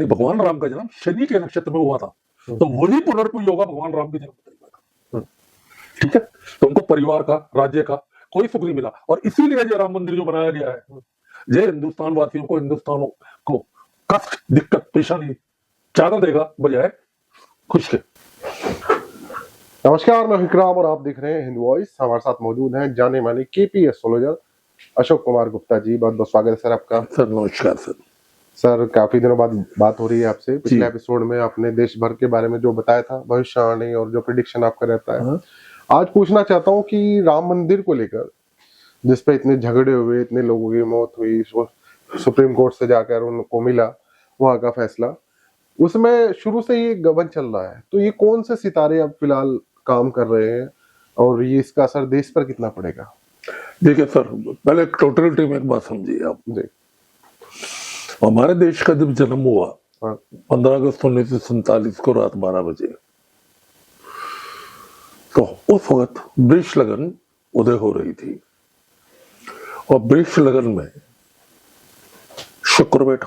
भगवान राम का जन्म शनि के नक्षत्र में हुआ था, तो वही पुनर्पुन होगा भगवान राम के जन्म का। ठीक है, तो उनको परिवार का, राज्य का कोई सुख नहीं मिला, और इसीलिए जो राम मंदिर जो बनाया गया है, ये हिंदुस्तान वासियों को, हिंदुस्तानों को कष्ट, दिक्कत, परेशानी ज्यादा देगा बजाय खुश के। नमस्कार, मैं विक्रम और आप देख रहे हैं हिंद वॉइस। हमारे साथ मौजूद हैं जाने माने केपी एस्ट्रोलॉजर अशोक कुमार गुप्ता जी। बहुत बहुत स्वागत है सर आपका। सर नमस्कार। सर काफी दिनों बाद बात हो रही है आपसे। पिछले एपिसोड में आपने देश भर के बारे में जो बताया था, भविष्यवाणी और जो प्रिडिक्शन आपका रहता है, आज पूछना चाहता हूँ कि राम मंदिर को लेकर जिसपे इतने झगड़े हुए, इतने लोगों की मौत हुई, सुप्रीम कोर्ट से जाकर उनको मिला वहां का फैसला, उसमें शुरू से ये गबन चल रहा है, तो ये कौन से सितारे अब फिलहाल काम कर रहे हैं और ये इसका असर देश पर कितना पड़ेगा? देखिए सर, पहले टोटलिटी में एक बात समझिए आप जी। हमारे देश का जब जन्म हुआ 15 अगस्त 1947 को रात 12 बजे, तो उस वक्त वृष लगन उदय हो रही थी, और वृष लगन में शुक्र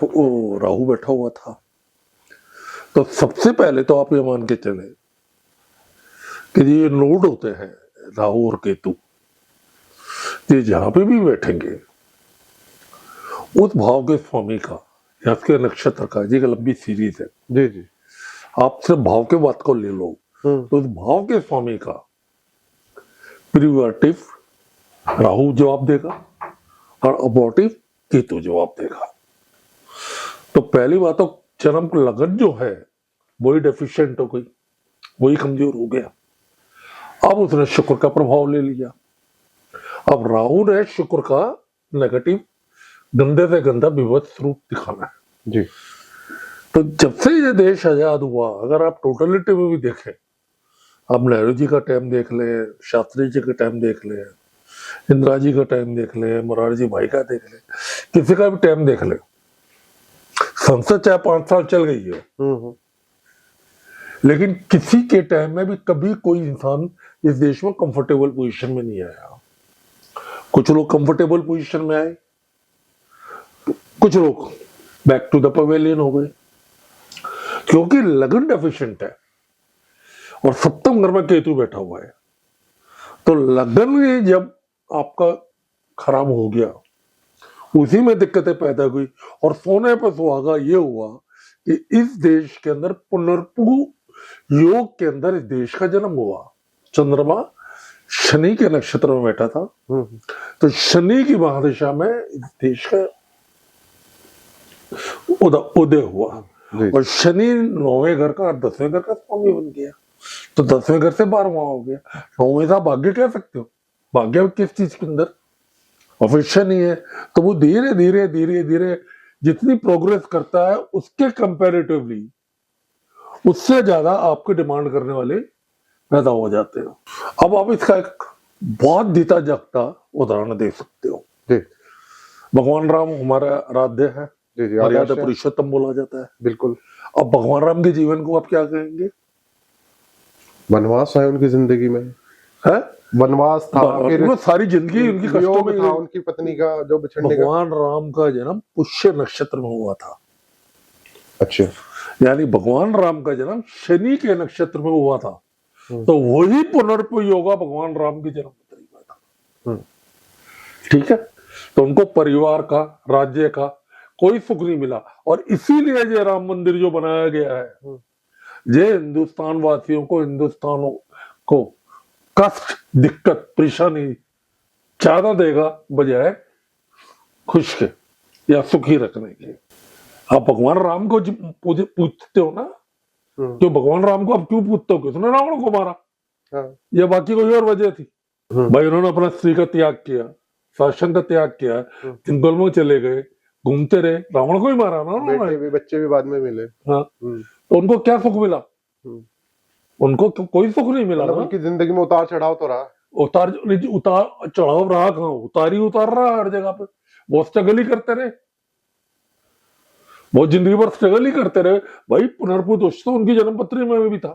राहु बैठा हुआ था। तो सबसे पहले तो आप ये मान के चले कि ये नोड होते हैं राहु और केतु, ये जहां पे भी बैठेंगे उस भाव के स्वामी का या उसके नक्षत्र का, ये लंबी सीरीज है जी जी, आप सिर्फ भाव के बात को ले लो, तो उस भाव के स्वामी का प्रिवर्टिव राहु जवाब देगा और अबॉर्टिव केतु जवाब देगा। तो पहली बात तो जन्म लगन जो है वही डेफिशिएंट हो गई, वही कमजोर हो गया। अब उसने शुक्र का प्रभाव ले लिया। अब राहु ने शुक्र का नेगेटिव, गंदे से गंदा विभत्स रूप दिखाना है जी। तो जब से ये देश आजाद हुआ, अगर आप टोटलिटी में भी देखें, आप नेहरू जी का टाइम देख लें, शास्त्री जी का टाइम देख लें, इंदिरा जी का टाइम देख लें, मोरारजी भाई का देख लें, किसी का भी टाइम देख लें, संसद चाहे 5 साल चल गई है, लेकिन किसी के टाइम में भी कभी कोई इंसान इस देश में कंफर्टेबल पोजीशन में नहीं आया। कुछ लोग कंफर्टेबल पोजीशन में आए, कुछ लोग बैक टू द पवेलियन हो गए, क्योंकि लगन डेफिशिएंट है और सप्तम घर में केतु बैठा हुआ है। तो लगन में जब आपका खराब हो गया, उसी में दिक्कतें पैदा हुई, और सोने पर सुहागा ये हुआ कि इस देश के अंदर पुनर्पु योग के अंदर इस देश का जन्म हुआ। चंद्रमा शनि के नक्षत्र में बैठा था, तो शनि की महादशा में इस देश का उदय हुआ, और शनि 9वें घर का और 10वें घर का स्वामी बन गया। तो 10वें घर से 12वां हो गया। 9वें का भाग्य कह सकते हो, भाग्य किस चीज के अंदर ऑफिशियल नहीं है, तो वो धीरे धीरे धीरे धीरे जितनी प्रोग्रेस करता है उसके कंपैरेटिवली उससे ज्यादा आपके डिमांड करने वाले पैदा हो जाते हो। अब आप इसका एक बहुत जीता जागता उदाहरण दे सकते हो जी। भगवान राम हमारा आराध्य है, मर्यादा पुरुषोत्तम बोला जाता है, बिल्कुल। अब भगवान राम के जीवन को आप क्या कहेंगे? वनवास है उनकी जिंदगी में, है वनवास था, फिर सारी जिंदगी उनकी कष्टों में था, उनकी पत्नी का जो बिछड़ने का। भगवान राम का जन्म पुष्य नक्षत्र में हुआ था। अच्छा, यानी भगवान राम का जन्म शनि के नक्षत्र में हुआ था, तो वही पुनर्पु योगा भगवान राम के जन्म में था। ठीक है, तो उनको परिवार का, राज्य का कोई सुख नहीं मिला, और इसीलिए ये राम मंदिर जो बनाया गया है, ये हिंदुस्तान वासियों को, हिंदुस्तानों को कष्ट, दिक्कत, परेशानी ज्यादा देगा बजाय खुश के या सुखी रखने के। आप भगवान राम को पूछते हो ना, तो भगवान राम को आप क्यों पूछते हो कि उसने रावण को मारा, या बाकी कोई और वजह थी? भाई उन्होंने अपना स्त्री का त्याग किया, शासन का त्याग किया, जंगल में चले गए, घूमते रहे, रावण को ही मारा ना उन्होंने। बच्चे भी बाद में मिले। हाँ, तो उनको क्या सुख मिला? उनको कोई सुख नहीं मिला। उनकी जिंदगी में उतार चढ़ाव तो रहा, उतार चढ़ाव रहा, कहाँ उतार रहा हर जगह पे। वो स्ट्रगल ही करते रहे, वो जिंदगी भर स्ट्रगल ही करते रहे। भाई पुनर्पु दोष तो उनकी जन्मपत्री में भी था।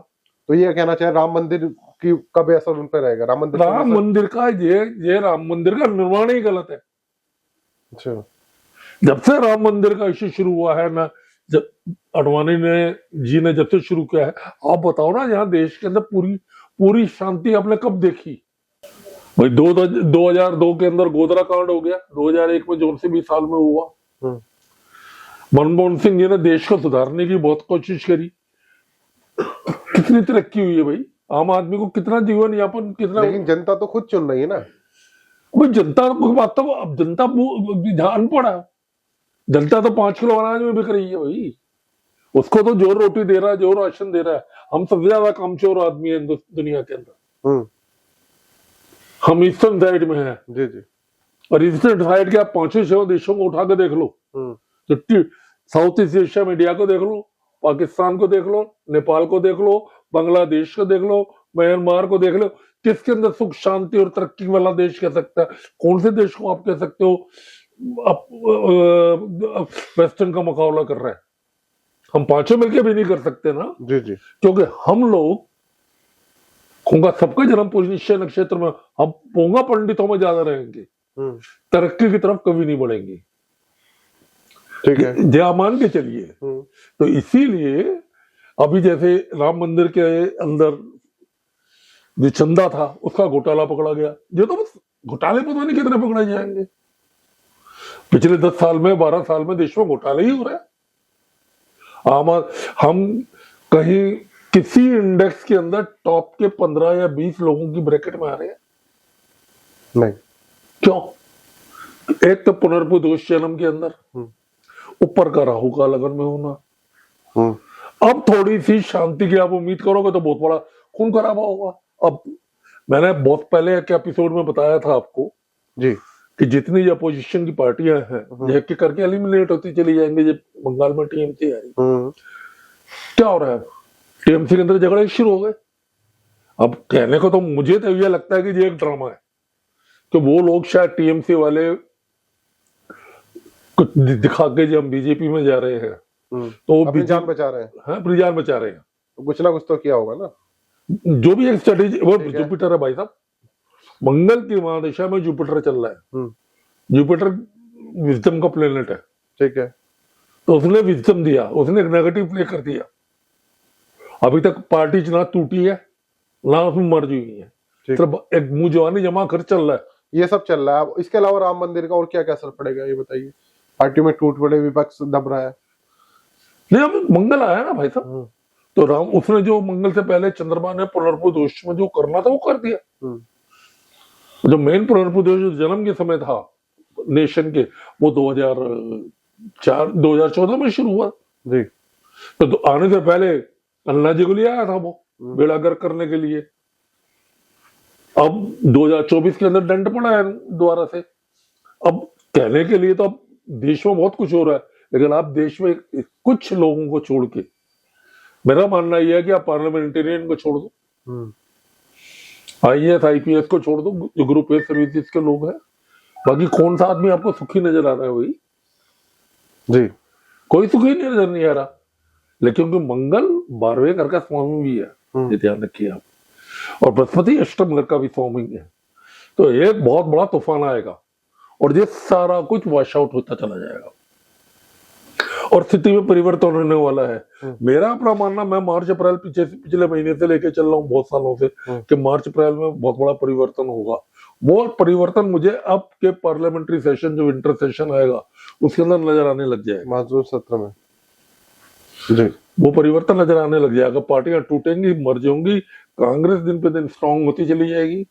तो ये कहना चाहिए राम मंदिर की कब असर उन पर रहेगा? राम मंदिर का ये राम मंदिर का निर्माण ही गलत है। अच्छा, जब से राम मंदिर का इश्यू शुरू हुआ है ना, जब अडवाणी जी ने जब से शुरू किया है, आप बताओ ना, यहाँ देश के अंदर पूरी शांति आपने कब देखी भाई? 2002 के अंदर गोधरा कांड हो गया, 2001 में जो से 20 साल में हुआ। मनमोहन सिंह जी ने देश को सुधारने की बहुत कोशिश करी, कितनी तरक्की हुई है भाई, आम आदमी को कितना जीवन यापन, कितना। लेकिन जनता तो खुद चुन रही है ना भाई जनता को बात तो, अब जनता ध्यान पड़ा, जनता तो 5 किलो अनाज में बिक रही है भाई, उसको तो जो रोटी दे रहा है, जो राशन दे रहा है। हम सबसे ज्यादा कामचोर आदमी है दुनिया के अंदर, हम ईस्टर्न साइड में हैं जी जी। और ईस्टर्न साइड के आप 5-6 देशों को उठा के देख लो, तो साउथ ईस्ट एशिया में इंडिया को देख लो, पाकिस्तान को देख लो, नेपाल को देख लो, बांग्लादेश को देख लो, म्यांमार को देख लो, किसके अंदर सुख शांति और तरक्की वाला देश कह सकता है? कौन से देश को आप कह सकते हो आप वेस्टर्न का मुकाबला कर रहा है? हम 5 मिलके भी नहीं कर सकते ना जी जी। क्योंकि हम लोग होगा, सबका जन्म पूरी निश्चय नक्षत्र में, हम पोंगा पंडितों में ज्यादा रहेंगे, तरक्की की तरफ कभी नहीं बढ़ेंगे, ठीक है, जया मान के चलिए। तो इसीलिए अभी जैसे राम मंदिर के अंदर जो चंदा था उसका घोटाला पकड़ा गया, जो तो बस घोटाले पता नहीं कितने पकड़े जाएंगे। पिछले 10 साल में 12 साल में देश में घोटाले ही हो रहे हैं। हम कहीं किसी इंडेक्स के अंदर टॉप के 15 या 20 लोगों की ब्रैकेट में आ रहे हैं नहीं? क्यों? एक तो पुनर्पुदोष जन्म के अंदर, ऊपर का राहु का लगन में होना, अब थोड़ी सी शांति की आप उम्मीद करोगे तो बहुत बड़ा खून खराबा होगा। अब मैंने बहुत पहले एक एपिसोड में बताया था आपको जी कि जितनी अपोजिशन की पार्टियां हैं झेक के करके एलिमिनेट होती चली जाएंगी। जब बंगाल में टीएमसी आ रही, क्या हो रहा है? टीएमसी के अंदर झगड़े शुरू हो गए। अब कहने को तो मुझे तो ये लगता है कि ये एक ड्रामा है कि वो लोग शायद टीएमसी वाले कुछ दिखा के जब हम बीजेपी में जा रहे हैं तो अपनी जान बचा रहे हैं। हाँ, अपनी जान बचा रहे हैं, कुछ ना कुछ तो किया होगा ना, जो भी एक स्ट्रेटेजी। वो जुपिटर है भाई साहब, मंगल की महादशा में जुपिटर चल रहा है। जुपिटर विजडम का प्लेनेट है, ठीक है, तो उसने विजडम दिया, उसने एक नेगेटिव प्ले कर दिया। अभी तक पार्टी ना टूटी है ना उसमें मर्ज हुई है, सिर्फ एक मुंह जवानी जमा कर चल रहा है। ये सब चल रहा है। इसके अलावा राम मंदिर का और क्या क्या असर पड़ेगा ये बताइए? पार्टी में टूट पड़े, विपक्ष दब रहा है। नहीं, अब मंगल आया ना भाई साहब, तो राम उसने जो मंगल से पहले चंद्रमा ने पुनर्पुदोष में जो करना था वो कर दिया। जो मेन पुनर्पुदोष जो जन्म के समय था नेशन के, वो 2014 में शुरू हुआ जी। तो आने से पहले अन्ना जी को ले आया था वो बेड़ा गर्क करने के लिए। अब 2024 के अंदर दंड पड़ा है दोबारा से। अब कहने के लिए तो अब देश में बहुत कुछ हो रहा है, लेकिन आप देश में कुछ लोगों को छोड़ के, मेरा मानना यह है कि आप पार्लियामेंटेरियन को छोड़ दो, IAS IPS को छोड़ दो, जो ग्रुप ए सर्विसेज के लोग हैं, बाकी कौन सा आदमी आपको सुखी नजर आ रहा है भाई? जी, कोई सुखी नजर नहीं आ रहा। लेकिन क्योंकि मंगल 12वें घर का स्वामी भी है, ये ध्यान रखिए आप, और बृहस्पति अष्टम घर का भी स्वामी है। तो एक बहुत बड़ा तूफान आएगा और ये सारा कुछ वॉश आउट होता चला जाएगा और स्थिति में परिवर्तन होने वाला है। मेरा अपना मानना, मैं मार्च अप्रैल पिछले महीने से लेके चल रहा हूँ बहुत सालों से, कि मार्च अप्रैल में बहुत बड़ा परिवर्तन होगा। वो परिवर्तन मुझे अब के पार्लियामेंट्री सेशन, जो विंटर सेशन आएगा, उसके अंदर नजर आने लग जाएगा, मानसून सत्र में जी। वो परिवर्तन नजर आने लग जाएगा, पार्टियां टूटेंगी, मर्ज होंगी, कांग्रेस दिन पे दिन स्ट्रांग होती चली जाएगी।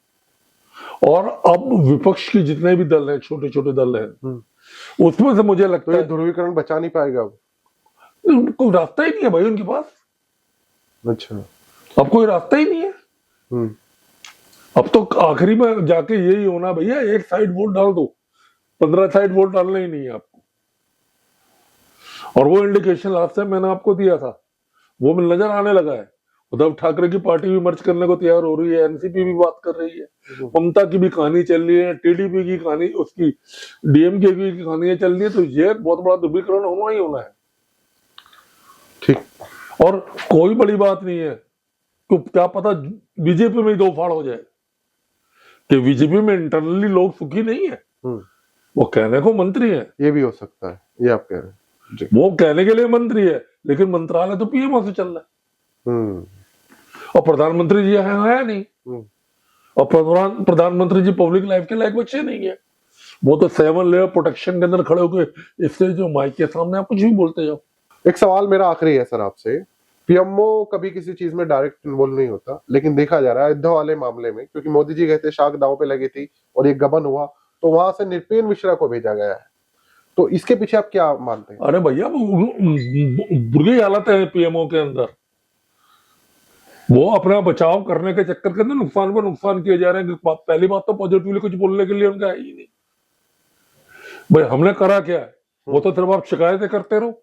और अब विपक्ष की जितने भी दल हैं, छोटे छोटे दल हैं, उसमें से मुझे लगता है ध्रुवीकरण बचा नहीं पाएगा। अब कोई रास्ता ही नहीं है भाई उनके पास। अच्छा, अब कोई रास्ता ही नहीं है। अब तो आखिरी में जाके यही होना, भैया एक साइड वोट डाल दो, 15 साइड वोट डालना ही नहीं है आपको। और वो इंडिकेशन लास्ट टाइम मैंने आपको दिया था, वो में नजर आने लगा है। उद्धव ठाकरे की पार्टी भी मर्ज करने को तैयार हो रही है, एनसीपी भी बात कर रही है, ममता की भी कहानी चल रही है, टीडीपी की कहानी, उसकी डीएमके की कहानियां चल रही है। तो ये बहुत बड़ा ध्रुवीकरण होना ही होना है, ठीक। और कोई बड़ी बात नहीं है, तो क्या पता बीजेपी में ही दो फाड़ हो जाए, कि बीजेपी में इंटरनली लोग सुखी नहीं है, वो कहने को मंत्री है, ये भी हो सकता है, ये आप कह रहे हैं। जी। वो कहने के लिए मंत्री है, लेकिन मंत्रालय तो पीएमओ से चल रहा है और प्रधानमंत्री जी है नहीं। और प्रधानमंत्री जी पब्लिक लाइफ के लायक बच्चे नहीं है। वो तो 7 लेयर प्रोटेक्शन के अंदर खड़े होकर इससे जो माइक के सामने आप कुछ भी बोलते जाओ। एक सवाल मेरा आखिरी है सर आपसे, पीएमओ कभी किसी चीज में डायरेक्ट इन्वॉल्व नहीं होता, लेकिन देखा जा रहा है अयोध्या वाले मामले में, क्योंकि मोदी जी कहते शाख दांव पे लगी थी और एक गबन हुआ, तो वहां से नृपेंद्र मिश्रा को भेजा गया है, तो इसके पीछे आप क्या मानते हैं? अरे भैया बुरी हालत है पीएमओ के अंदर। वो अपना बचाव करने के चक्कर के अंदर नुकसान पर नुकसान किए जा रहे हैं। पहली बात तो पॉजिटिवली कुछ बोलने के लिए उनका है ही नहीं। भाई हमने करा क्या है? वो तो सिर्फ आप शिकायतें करते रहो,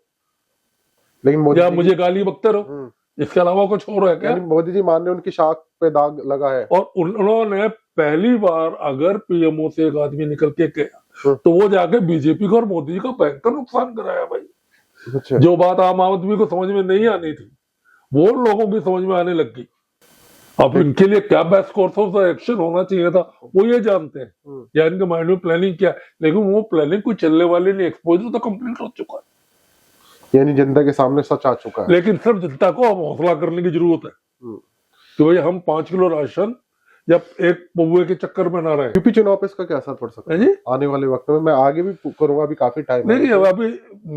लेकिन मोदी या जी मुझे गाली बकते रहो, इसके अलावा कुछ हो रहा है क्या? यानी मोदी जी मान रहे उनकी शाख पे दाग लगा है। और उन्होंने पहली बार अगर पीएमओ से एक आदमी निकल के गया तो वो जाके बीजेपी को और मोदी जी का भयंकर नुकसान कराया भाई। अच्छा। जो बात आम आदमी को समझ में नहीं आनी थी वो लोगों की समझ में आने लग गई। अब इनके लिए क्या बेस्ट कोर्स ऑफ एक्शन होना चाहिए था वो ये जानते हैं, या इनके माइंड में प्लानिंग क्या है, लेकिन वो प्लानिंग कोई चलने वाली नहीं। एक्सपोजर तो कंप्लीट हो चुका है, यानी जनता के सामने सच आ चुका है। लेकिन सिर्फ जनता को अब हौसला करने की जरूरत है कि भाई हम 5 किलो राशन या एक पौवे के चक्कर में ना रहे। यूपी चुनाव पे इसका क्या असर पड़ सकता है जी आने वाले वक्त में? मैं आगे भी करूंगा, अभी काफी टाइम है। नहीं अभी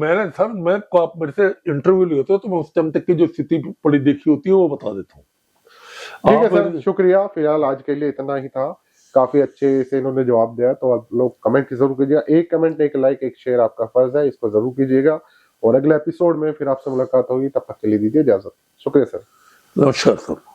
मैंने सर मैं को आप मेरे से इंटरव्यू लिए होते हो तो मैं उस टाइम तक की जो स्थिति पड़ी देखी होती है वो बता देता हूँ। ठीक है सर, शुक्रिया। फिलहाल आज के लिए इतना ही था। काफी अच्छे से इन्होंने जवाब दिया, तो आप लोग कमेंट जरूर कीजिएगा। एक कमेंट, एक लाइक, एक शेयर आपका फर्ज है, इसको जरूर कीजिएगा। और अगले एपिसोड में फिर आपसे मुलाकात होगी, तब तक के लिए दीजिए इजाजत। शुक्रिया सर। नमस्कार सर।